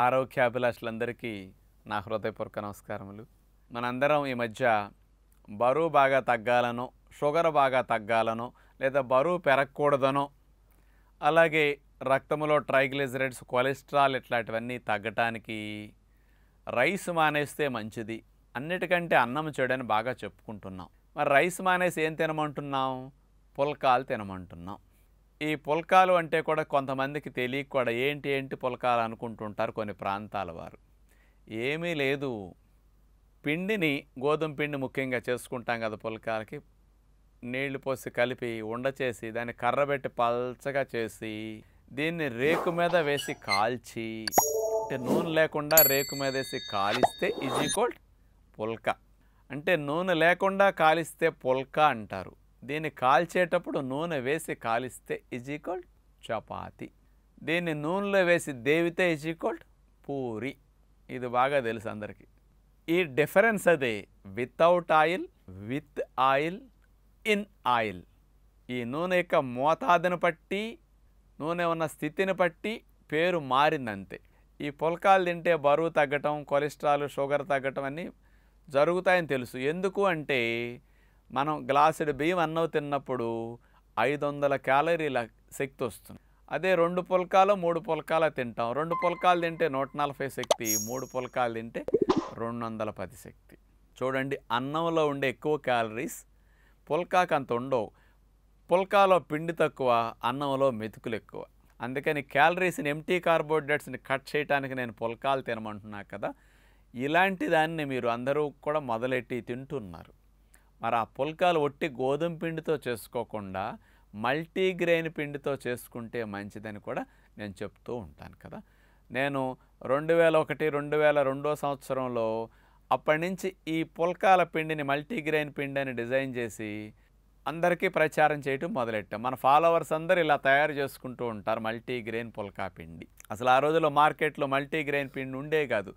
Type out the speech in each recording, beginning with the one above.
ఆరోగ్యాభిలాషులందరికీ నా హృదయపూర్వక నమస్కారములు. మనందరం ఈ మధ్య బరువు బాగా తగ్గాలనో, షుగర్ బాగా తగ్గాలనో, లేదా బరువు పెరగకూడదనో, అలాగే రక్తంలో ట్రైగ్లిజరైడ్స్, కొలెస్ట్రాల్ ఇట్లాంటివన్నీ తగ్గటానికి రైస్ మానేస్తే మంచిది, అన్నిటికంటే అన్నం చెడని బాగా చెప్పుకుంటున్నాం. మరి రైస్ మానేసి ఏం తినమంటున్నాం? పుల్కాలు తినమంటున్నాం. ఈ పుల్కాలు అంటే కూడా కొంతమందికి తెలియక కూడా ఏంటి పుల్కాలు అనుకుంటుంటారు కొన్ని ప్రాంతాల వారు. ఏమీ లేదు, పిండిని గోధుమ పిండి ముఖ్యంగా చేసుకుంటాం కదా పుల్కాలకి. నీళ్లు పోసి కలిపి ఉండ చేసి దాన్ని కర్రబెట్టి పల్చగా చేసి దీన్ని రేకు మీద వేసి కాల్చి, అంటే నూనె లేకుండా రేకు మీద వేసి కాలిస్తే ఈజ్ ఈక్వల్ పుల్కా. అంటే నూనె లేకుండా కాలిస్తే పుల్కా అంటారు. దీన్ని కాల్చేటప్పుడు నూనె వేసి కాలిస్తే ఈజ్ ఈక్వల్ చపాతి. దీన్ని నూనెలో వేసి దేవితే ఈజ్ ఈక్వల్ పూరి. ఇది బాగా తెలుసు అందరికీ. ఈ డిఫరెన్స్ అదే, without oil, with oil, in oil. ఈ నూనె యొక్క మోతాదుని బట్టి, నూనె ఉన్న స్థితిని బట్టి పేరు మారిందంతే. ఈ పుల్కాలు తింటే బరువు తగ్గటం, కొలెస్ట్రాల్, షుగర్ తగ్గటం అన్నీ జరుగుతాయని తెలుసు. ఎందుకు అంటే మనం గ్లాసుడు బియ్యం అన్నం తిన్నప్పుడు 500 క్యాలరీల శక్తి వస్తుంది. అదే 2 పుల్కాలు 3 పుల్కాలు తింటాం. 2 పుల్కాలు తింటే 140 శక్తి, 3 పుల్కాలు తింటే 210 శక్తి. చూడండి, అన్నంలో ఉండే ఎక్కువ క్యాలరీస్ పుల్కాకు అంత ఉండవు. పుల్కాలో పిండి తక్కువ, అన్నంలో మెతుకులు ఎక్కువ. అందుకని క్యాలరీస్ని, ఎంటీ కార్బోహైడ్రేట్స్ని కట్ చేయడానికి నేను పుల్కాలు తినమంటున్నా కదా. ఇలాంటి దాన్ని మీరు అందరూ కూడా మొదలెట్టి తింటున్నారు. మరి ఆ పుల్కాలు ఒట్టి గోధుమ పిండితో చేసుకోకుండా మల్టీగ్రెయిన్ పిండితో చేసుకుంటే మంచిదని కూడా నేను చెప్తూ ఉంటాను కదా. నేను 2001, 2002 సంవత్సరంలో అప్పటి నుంచి ఈ పుల్కాల పిండిని మల్టీగ్రెయిన్ పిండి అని డిజైన్ చేసి అందరికీ ప్రచారం చేయటం మొదలెట్టాం. మన ఫాలోవర్స్ అందరూ ఇలా తయారు చేసుకుంటూ ఉంటారు మల్టీగ్రెయిన్ పుల్కా పిండి. అసలు ఆ రోజుల్లో మార్కెట్లో మల్టీగ్రెయిన్ పిండి ఉండే కాదు.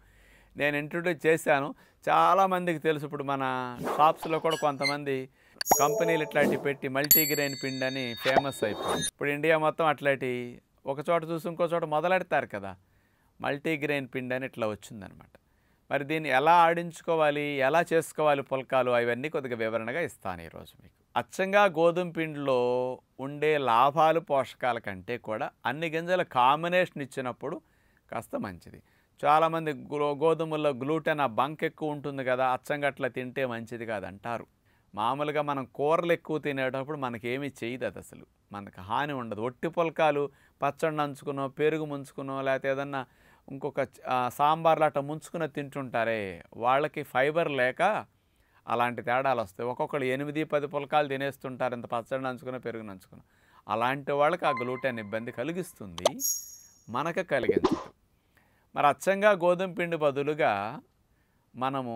నేను ఇంట్రొడ్యూస్ చేశాను, చాలామందికి తెలుసు. ఇప్పుడు మన షాప్స్లో కూడా కొంతమంది కంపెనీలు ఇట్లాంటివి పెట్టి మల్టీగ్రెయిన్ పిండి అని ఫేమస్ అయిపోయింది. ఇప్పుడు ఇండియా మొత్తం అట్లాంటి ఒక చోట చూసి ఇంకో చోట మొదలెడతారు కదా. మల్టీగ్రెయిన్ పిండి అని ఇట్లా వచ్చిందనమాట. మరి దీన్ని ఎలా ఆడించుకోవాలి, ఎలా చేసుకోవాలి పుల్కాలు, అవన్నీ కొద్దిగా వివరణగా ఇస్తాను ఈరోజు మీకు. అచ్చంగా గోధుమ పిండిలో ఉండే లాభాలు, పోషకాల కంటే కూడా అన్ని గింజల కాంబినేషన్ ఇచ్చినప్పుడు కాస్త మంచిది. చాలామంది గోధుమల్లో గ్లూటెన్, ఆ బంక్ ఎక్కువ ఉంటుంది కదా, అచ్చంగా అట్లా తింటే మంచిది కాదంటారు. మామూలుగా మనం కూరలు ఎక్కువ తినేటప్పుడు మనకేమీ చేయదు అది, అసలు మనకు హాని ఉండదు. ఒట్టి పుల్కాలు పచ్చడి నంచుకునో, పెరుగు ముంచుకునో, లేకపోతే ఏదన్నా ఇంకొక సాంబార్లు అట్లా ముంచుకుని తింటుంటారే, వాళ్ళకి ఫైబర్ లేక అలాంటి తేడాలు వస్తాయి. ఒక్కొక్కరు 8-10 పుల్కాలు తినేస్తుంటారు, ఇంత పచ్చడి నంచుకునో, పెరుగు నంచుకునో. అలాంటి వాళ్ళకి ఆ గ్లూటెన్ ఇబ్బంది కలిగిస్తుంది, మనకు కలిగించదు. మరి అచ్చంగా గోధుమ పిండి బదులుగా మనము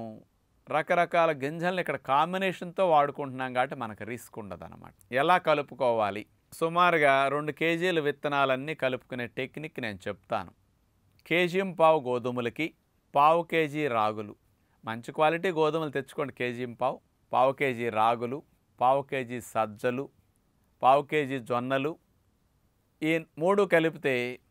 రకరకాల గింజల్ని ఇక్కడ కాంబినేషన్తో వాడుకుంటున్నాం కాబట్టి మనకు రిస్క్ ఉండదు అన్నమాట. ఎలా కలుపుకోవాలి? సుమారుగా 2 కేజీల విత్తనాలన్నీ కలుపుకునే టెక్నిక్ నేను చెప్తాను. 1.5 కేజీ గోధుమలకి 1/2 కేజీ రాగులు, మంచి క్వాలిటీ గోధుమలు తెచ్చుకోండి. 1.5 కేజీ, 1/2 కేజీ రాగులు, 1/2 కేజీ సజ్జలు, 1/2 కేజీ జొన్నలు. ఈ 3 కలిపితే 1.5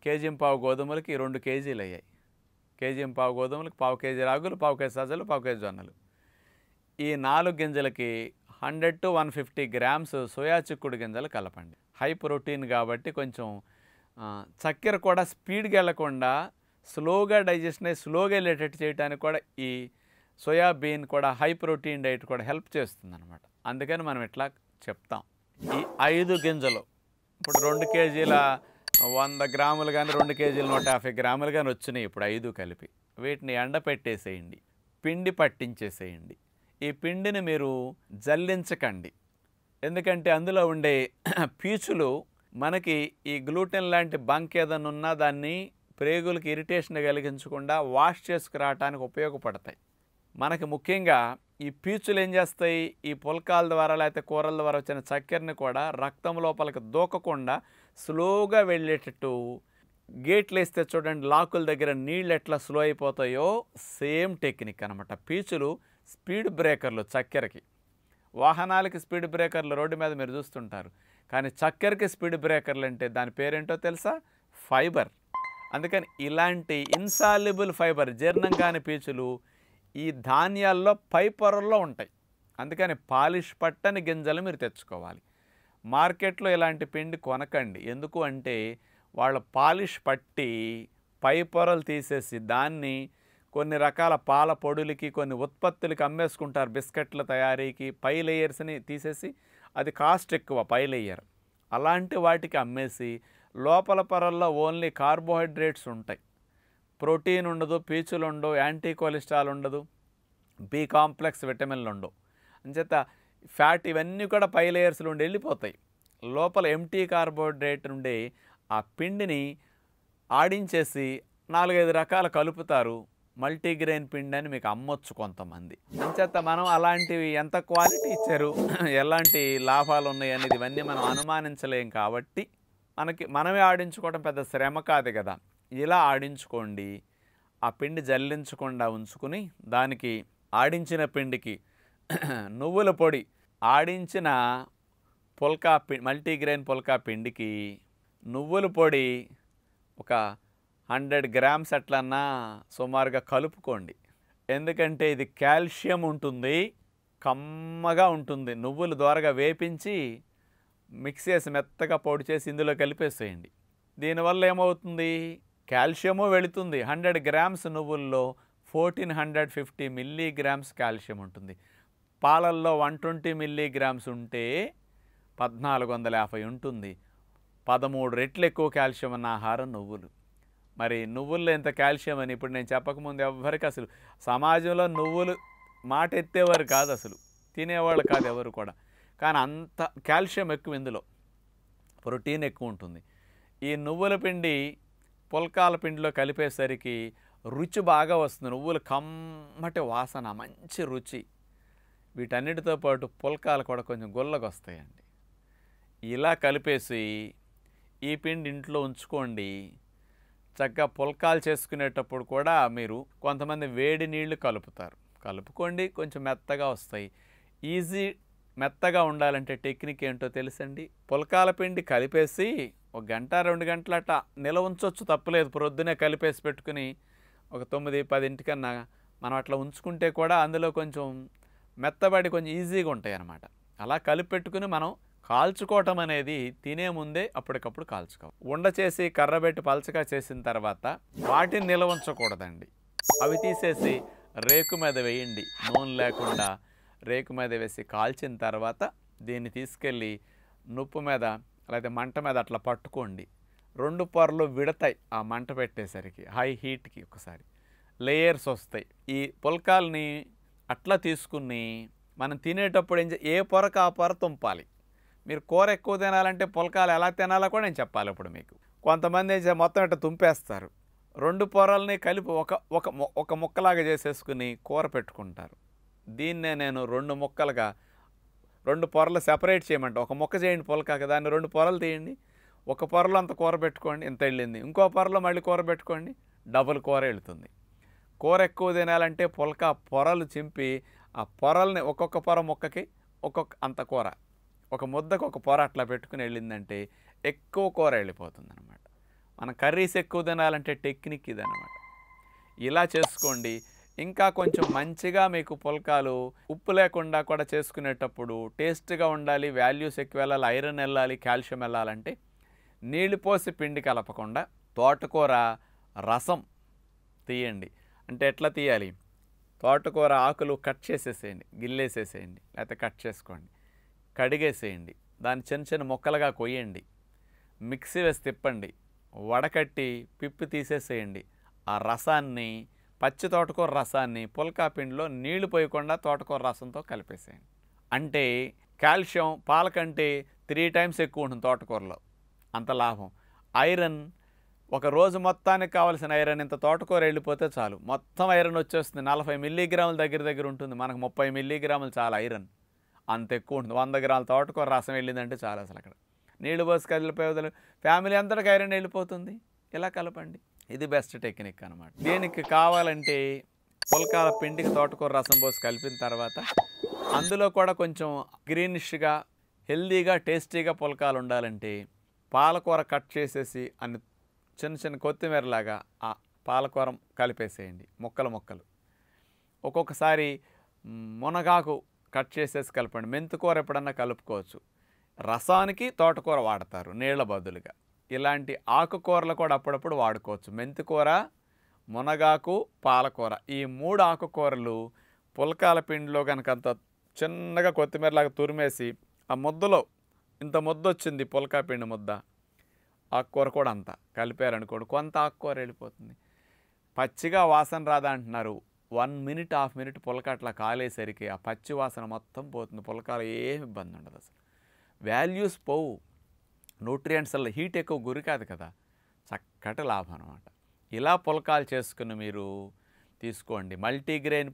కేజీ గోధుమలకి 2 కేజీలు అయ్యాయి. 1.5 కేజీ గోధుమలకి 1/2 కేజీ రాగులు, 1/2 కేజీ సజ్జలు, 1/2 కేజీ జొన్నలు. ఈ 4 గింజలకి 100 to 150 గ్రామ్స్ సోయా చిక్కుడు గింజలు కలపండి. హై ప్రోటీన్ కాబట్టి కొంచెం చక్కెర కూడా స్పీడ్గా వెళ్లకుండా స్లోగా డైజెషన్ అయ్యి స్లోగా వెళ్ళేటట్టు చేయడానికి కూడా ఈ సోయాబీన్ కూడా హై ప్రోటీన్ డైట్ కూడా హెల్ప్ చేస్తుంది అనమాట. అందుకని మనం ఇట్లా చెప్తాం. ఈ 5 గింజలు ఇప్పుడు 2 కేజీల 100 గ్రాములు కానీ, 2 కేజీలు 150 గ్రాములు కానీ వచ్చినాయి. ఇప్పుడు 5 కలిపి వీటిని ఎండపెట్టేసేయండి, పిండి పట్టించేసేయండి. ఈ పిండిని మీరు జల్లించకండి, ఎందుకంటే అందులో ఉండే పీచులు మనకి ఈ గ్లూటెన్ లాంటి బంక్ ఏదైనా ఉన్నా దాన్ని ప్రేగులకి ఇరిటేషన్ కలిగించకుండా వాష్ చేసుకురావడానికి ఉపయోగపడతాయి. మనకి ముఖ్యంగా ఈ పీచులు ఏం చేస్తాయి, ఈ పుల్కాల ద్వారా లేకపోతే కూరల ద్వారా వచ్చిన చక్కెరని కూడా రక్తం లోపలికి దూకకుండా స్లోగా వెళ్ళేటట్టు గేట్లు వేస్తే చూడండి, లాకుల దగ్గర నీళ్ళు ఎట్లా స్లో అయిపోతాయో సేమ్ టెక్నిక్ అనమాట. పీచులు స్పీడ్ బ్రేకర్లు చక్కెరకి. వాహనాలకి స్పీడ్ బ్రేకర్లు రోడ్డు మీద మీరు చూస్తుంటారు, కానీ చక్కెరకి స్పీడ్ బ్రేకర్లు అంటే దాని పేరేంటో తెలుసా? ఫైబర్. అందుకని ఇలాంటి ఇన్సాల్యుబుల్ ఫైబర్ జీర్ణం కాని పీచులు ఈ ధాన్యాల్లో పై పొరల్లో ఉంటాయి. అందుకని పాలిష్ పట్టని గింజలు మీరు తెచ్చుకోవాలి. మార్కెట్లో ఇలాంటి పిండి కొనకండి. ఎందుకు అంటే వాళ్ళ పాలిష్ పట్టి పై పొరలు తీసేసి దాన్ని కొన్ని రకాల పాల పొడులకి కొన్ని ఉత్పత్తులకి అమ్మేసుకుంటారు. బిస్కెట్ల తయారీకి పై లేయర్స్ని తీసేసి అది కాస్ట్ ఎక్కువ పై లేయర్. అలాంటి వాటికి అమ్మేసి లోపల పొరల్లో ఓన్లీ కార్బోహైడ్రేట్స్ ఉంటాయి, ప్రోటీన్ ఉండదు, పీచులు ఉండవు, యాంటీ కొలెస్ట్రాల్ ఉండదు, బి కాంప్లెక్స్ విటమిన్లు ఉండవు. అంచేత ఫ్యాట్ ఇవన్నీ కూడా పై లేయర్స్లో ఉండి వెళ్ళిపోతాయి. లోపల ఎంటీ కార్బోహైడ్రేట్ నుండి ఆ పిండిని ఆడించేసి 4-5 రకాలు కలుపుతారు. మల్టీగ్రెయిన్ పిండి అని మీకు అమ్మొచ్చు కొంతమంది. అంచేత మనం అలాంటివి ఎంత క్వాలిటీ ఇచ్చారు, ఎలాంటి లాభాలు ఉన్నాయి అనేది ఇవన్నీ మనం అనుమానించలేం. కాబట్టి మనమే ఆడించుకోవడం పెద్ద శ్రమ కాదు కదా. ఇలా ఆడించుకోండి. ఆ పిండి జల్లించకుండా ఉంచుకుని దానికి ఆడించిన పిండికి నువ్వుల పొడి, ఆడించిన మల్టీగ్రెయిన్ పుల్కా పిండికి నువ్వుల పొడి ఒక 100 గ్రామ్స్ అట్లన్నా సుమారుగా కలుపుకోండి. ఎందుకంటే ఇది కాల్షియం ఉంటుంది, కమ్మగా ఉంటుంది. నువ్వులు దోరగా వేపించి మిక్స్ చేసి మెత్తగా పొడి చేసి ఇందులో కలిపేసేయండి. దీనివల్ల ఏమవుతుంది, కాల్షియము వెళుతుంది. 100 గ్రామ్స్ నువ్వుల్లో 1450 మిల్లీగ్రామ్స్ కాల్షియం ఉంటుంది. పాలల్లో 120 మిల్లీగ్రామ్స్ ఉంటే 1450 ఉంటుంది. 13 రెట్లు ఎక్కువ కాల్షియం ఉన్న ఆహారం నువ్వులు. మరి నువ్వుల్లో ఎంత కాల్షియం అని ఇప్పుడు నేను చెప్పకముందు ఎవ్వరికి అసలు సమాజంలో నువ్వులు మాట ఎత్తేవారు కాదు, అసలు తినేవాళ్ళు కాదు ఎవరు కూడా. కానీ అంత కాల్షియం ఎక్కువ, ఇందులో ప్రోటీన్ ఎక్కువ ఉంటుంది. ఈ నువ్వుల పిండి పుల్కాల పిండిలో కలిపేసరికి రుచి బాగా వస్తుంది. నువ్వులు కమ్మటి వాసన, మంచి రుచి. వీటన్నిటితో పాటు పుల్కాలు కూడా కొంచెం గుల్లగా వస్తాయండి. ఇలా కలిపేసి ఈ పిండి ఇంట్లో ఉంచుకోండి. చక్కగా పుల్కాలు చేసుకునేటప్పుడు కూడా మీరు కొంతమంది వేడి నీళ్లు కలుపుకోండి, కొంచెం మెత్తగా వస్తాయి. ఈజీ మెత్తగా ఉండాలంటే టెక్నిక్ ఏంటో తెలుసండి. పుల్కాల పిండి కలిపేసి 1 గంట 2 గంటల అట్లా నిల్వ ఉంచవచ్చు, తప్పలేదు. ప్రొద్దునే కలిపేసి పెట్టుకుని ఒక 9-10 కన్నా మనం అట్లా ఉంచుకుంటే కూడా అందులో కొంచెం మెత్తబడి కొంచెం ఈజీగా ఉంటాయి అన్నమాట. అలా కలిపి పెట్టుకుని మనం కాల్చుకోవటం అనేది తినే ముందే అప్పటికప్పుడు కాల్చుకోవాలి. ఉండ చేసి కర్రబెట్టి పలచగా చేసిన తర్వాత వాటిని నిల్వ ఉంచకూడదండి. అవి తీసేసి రేకు మీద వేయండి. నూనె లేకుండా రేకు మీద వేసి కాల్చిన తర్వాత దీన్ని తీసుకెళ్ళి నుప్పు మీద లేకపోతే మంట మీద అట్లా పట్టుకోండి. 2 పొరలు విడతాయి ఆ మంట పెట్టేసరికి, హై హీట్కి. ఒకసారి లేయర్స్ వస్తాయి. ఈ పుల్కాల్ని అట్లా తీసుకుని మనం తినేటప్పుడు ఏ పొరకు ఆ పొర తుంపాలి. మీరు కూర ఎక్కువ తినాలంటే పుల్కాలు ఎలా తినాలో కూడా నేను చెప్పాలి ఇప్పుడు మీకు. కొంతమంది మొత్తం ఇట్లా తుంపేస్తారు. 2 పొరల్ని కలిపి ఒక ముక్కలాగా చేసేసుకుని కూర పెట్టుకుంటారు. దీన్నే నేను 2 ముక్కలుగా 2 పొరలు సెపరేట్ చేయమంట. ఒక ముక్క చేయండి పుల్కాకి, దాన్ని 2 పొరలు తీయండి. ఒక పొరలో అంత కూర పెట్టుకోండి, ఇంత వెళ్ళింది. ఇంకో పొరలో మళ్ళీ కూర పెట్టుకోండి, డబుల్ కూర వెళుతుంది. కూర ఎక్కువ తినాలంటే పుల్కా పొరలు చింపి ఆ పొరల్ని ఒక్కొక్క పొర ముక్కకి అంత కూర, ఒక ముద్దకు ఒక పొర అట్లా పెట్టుకుని వెళ్ళిందంటే ఎక్కువ కూర వెళ్ళిపోతుంది అనమాట. మనం కర్రీస్ ఎక్కువ తినాలంటే టెక్నిక్ ఇదనమాట. ఇలా చేసుకోండి. ఇంకా కొంచెం మంచిగా మీకు పుల్కాలు ఉప్పు లేకుండా కూడా చేసుకునేటప్పుడు టేస్ట్గా ఉండాలి, వాల్యూస్ ఎక్కువ వెళ్ళాలి, ఐరన్ వెళ్ళాలి, కాల్షియం వెళ్ళాలంటే నీళ్ళు పోసి పిండి కలపకుండా తోటకూర రసం తీయండి. అంటే ఎట్లా తీయాలి, తోటకూర ఆకులు కట్ చేసేసేయండి, గిల్లేసేసేయండి, లేకపోతే కట్ చేసుకోండి, కడిగేసేయండి, దాన్ని చిన్న చిన్న ముక్కలుగా కొయ్యండి, మిక్సీ వేసి తిప్పండి, వడకట్టి పిప్పి తీసేసేయండి. ఆ రసాన్ని, పచ్చి తోటకూర రసాన్ని పుల్కా పిండిలో నీళ్లు పోయకుండా తోటకూర రసంతో కలిపేసేయండి. అంటే కాల్షియం పాల కంటే 3 టైమ్స్ ఎక్కువ ఉంటుంది తోటకూరలో, అంత లాభం. ఐరన్, ఒక రోజు మొత్తానికి కావాల్సిన ఐరన్ ఇంత తోటకూర వెళ్ళిపోతే చాలు, మొత్తం ఐరన్ వచ్చేస్తుంది. 40 మిల్లీగ్రాముల దగ్గర ఉంటుంది. మనకు 30 మిల్లీగ్రాములు చాలా ఐరన్, అంత ఎక్కువ ఉంటుంది. 100 గ్రాముల తోటకూర రసం వెళ్ళిందంటే చాలు. అసలు అక్కడ నీళ్ళు పోసి కదిలిపోయేది ఫ్యామిలీ అంతటికి ఐరన్ వెళ్ళిపోతుంది. ఇలా కలపండి. ఇది బెస్ట్ టెక్నిక్ అనమాట. దీనికి కావాలంటే పుల్కాల పిండికి తోటకూర రసం పోసి కలిపిన తర్వాత అందులో కూడా కొంచెం గ్రీనిష్గా హెల్దీగా టేస్టీగా పుల్కాలు ఉండాలంటే పాలకూర కట్ చేసేసి అన్ని చిన్న చిన్న కొత్తిమీరలాగా ఆ పాలకూర కలిపేసేయండి ముక్కలు. ఒక్కొక్కసారి మునగాకు కట్ చేసేసి కలపండి. మెంతికూర ఎప్పుడన్నా కలుపుకోవచ్చు. రసానికి తోటకూర వాడతారు నీళ్ల బదులుగా. ఇలాంటి ఆకుకూరలు కూడా అప్పుడప్పుడు వాడుకోవచ్చు. మెంతికూర, మునగాకు, పాలకూర ఈ 3 ఆకుకూరలు పుల్కాల పిండిలో కనుక అంత చిన్నగా కొత్తిమీరలాగా తురిమేసి ఆ ముద్దలో ఇంత ముద్ద వచ్చింది పుల్కా పిండి ముద్ద, ఆకుకూర కూడా అంతా కలిపారనుకోండి, కొంత ఆకుకూర వెళ్ళిపోతుంది. పచ్చిగా వాసన రాదా అంటున్నారు. 1 మినిట్, హాఫ్ మినిట్ పుల్క అట్లా కాలేసరికి ఆ పచ్చి వాసన మొత్తం పోతుంది. పుల్కాలు ఏమి ఇబ్బంది ఉండదు అసలు. వాల్యూస్ పోవు, న్యూట్రియంట్స్ వల్ల హీట్ ఎక్కువ గురి కాదు కదా, చక్కటి లాభం అనమాట. ఇలా పుల్కాలు చేసుకుని మీరు తీసుకోండి. మల్టీగ్రెయిన్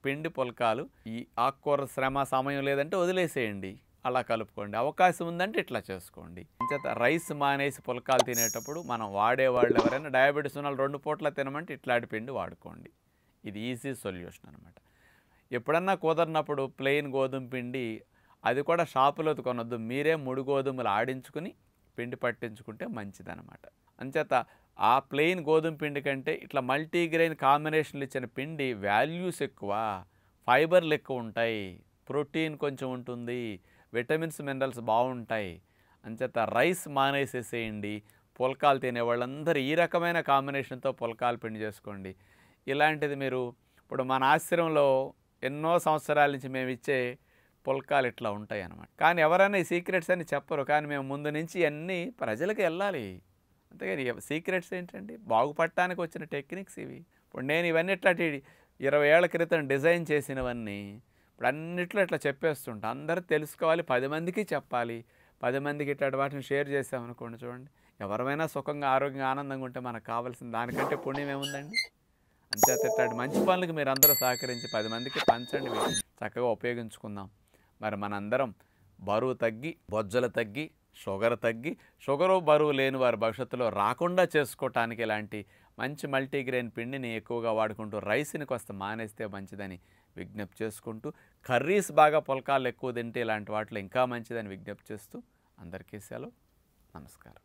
పిండి పుల్కాలు. ఈ ఆకుకూర శ్రమ సమయం లేదంటే వదిలేసేయండి, అలా కలుపుకోండి. అవకాశం ఉందంటే ఇట్లా చేసుకోండి. ఇంచేత రైస్ మానేసి పుల్కాలు తినేటప్పుడు మనం వాడేవాళ్ళు ఎవరైనా డయాబెటీస్ ఉన్న 2 పూట్ల తినమంటే ఇట్లాంటి పిండి వాడుకోండి. ఇది ఈజీ సొల్యూషన్ అనమాట. ఎప్పుడన్నా కుదరినప్పుడు ప్లెయిన్ గోధుమ పిండి, అది కూడా షాపులో కొనొద్దు, మీరే 3 గోధుమలు ఆడించుకుని పిండి పట్టించుకుంటే మంచిదనమాట. అంచేత ఆ ప్లెయిన్ గోధుమ పిండి కంటే ఇట్లా మల్టీగ్రెయిన్ కాంబినేషన్లు ఇచ్చిన పిండి వాల్యూస్ ఎక్కువ, ఫైబర్లు ఎక్కువ ఉంటాయి, ప్రోటీన్ కొంచెం ఉంటుంది, విటమిన్స్ మినరల్స్ బాగుంటాయి. అంచేత రైస్ మానేసేసేయండి. పుల్కాలు తినే వాళ్ళందరూ ఈ రకమైన కాంబినేషన్తో పుల్కాలు పిండి చేసుకోండి. ఇలాంటిది మీరు ఇప్పుడు మన ఆశ్రమంలో ఎన్నో సంవత్సరాల నుంచి మేము ఇచ్చే పుల్కాలు ఇట్లా ఉంటాయి అన్నమాట. కానీ ఎవరైనా ఈ సీక్రెట్స్ అని చెప్పరు, కానీ మేము ముందు నుంచి అన్నీ ప్రజలకు వెళ్ళాలి. అంతేగాని సీక్రెట్స్ ఏంటండి, బాగుపడటానికి వచ్చిన టెక్నిక్స్ ఇవి. ఇప్పుడు నేను ఇవన్నీ ఇట్లాంటి 20 ఏళ్ల క్రితం డిజైన్ చేసినవన్నీ ఇప్పుడు అన్నిట్లో ఇట్లా చెప్పేస్తుంటా. అందరూ తెలుసుకోవాలి, 10 మందికి చెప్పాలి. 10 మందికి ఇట్లాంటి వాటిని షేర్ చేసామనుకోండి, చూడండి, ఎవరైనా సుఖంగా ఆరోగ్యంగా ఆనందంగా ఉంటే మనకు కావాల్సింది దానికంటే పుణ్యం ఏముందండి. అంచేత ఇట్లాంటి మంచి పనులకు మీరు అందరూ సహకరించి 10 మందికి పంచండి, వీటిని చక్కగా ఉపయోగించుకుందాం. మరి మనందరం బరువు తగ్గి, బొజ్జలు తగ్గి, షుగర్ తగ్గి, షుగరు బరువు లేని వారు భవిష్యత్తులో రాకుండా చేసుకోవటానికి ఇలాంటి మంచి మల్టీగ్రెయిన్ పిండిని ఎక్కువగా వాడుకుంటూ రైస్ని కొంత మానేస్తే మంచిదని విజ్ఞప్తి చేసుకుంటూ, కర్రీస్ బాగా పుల్కాలు ఎక్కువ తింటే ఇలాంటి వాటిలో ఇంకా మంచిదని విజ్ఞప్తి చేస్తూ అందరికీ సెలవు. నమస్కారం.